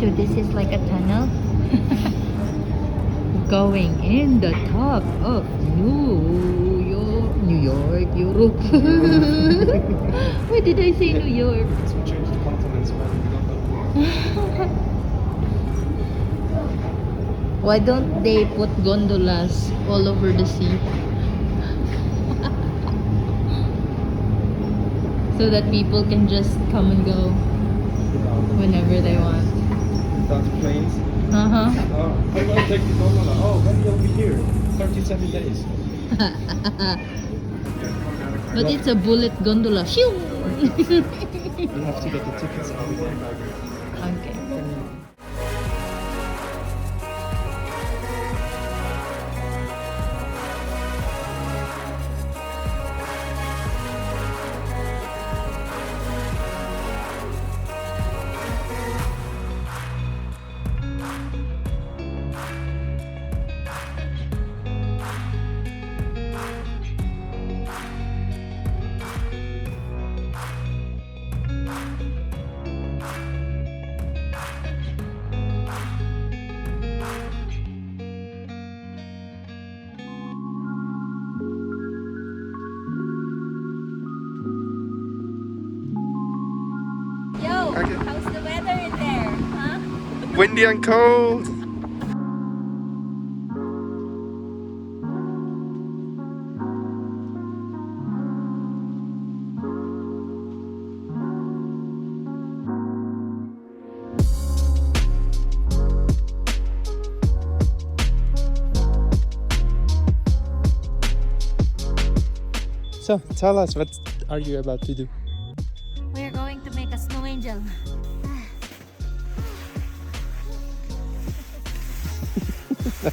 you. This is like a tunnel. Going in the top of New York, Europe. Why did I say New York? So we changed the continents, man. Why don't they put gondolas all over the sea? So that people can just come and go whenever they want. Without planes. Uh-huh. Oh, I will take the gondola. Oh, when you'll be here? 37 days. But it's a bullet gondola. Shoo! We'll have to get the tickets out again. Okay. Yo, how's the weather in there? Huh? Windy and cold. So, tell us, what are you about to do? We're going to make a snow angel. Is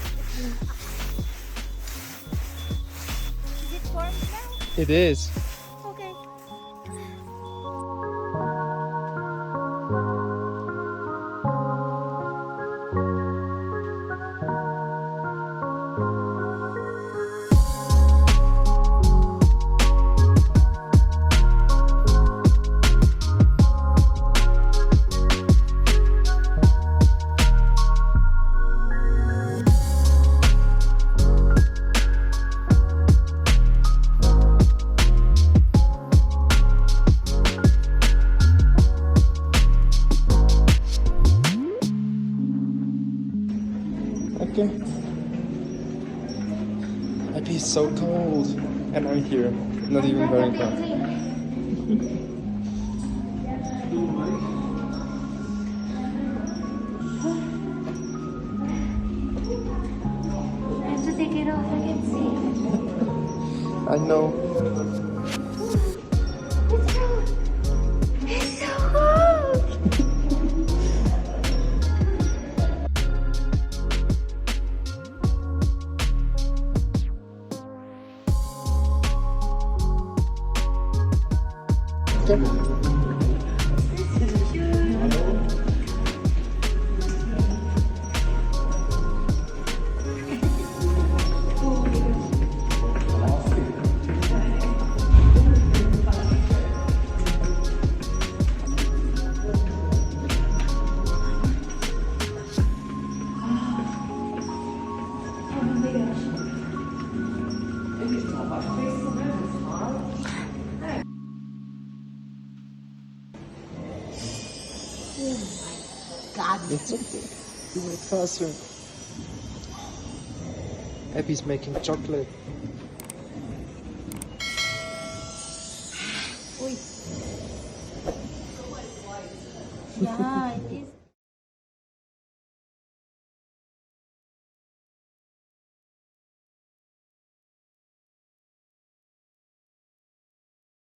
it warm now? It is. Okay. Okay. My pee is so cold. And I'm here, not even wearing pants. I have to take it off. I can see. I know. It's so cold. Okay. God. It's okay. Do it faster. Abby's making chocolate. Uy. Yeah, it is.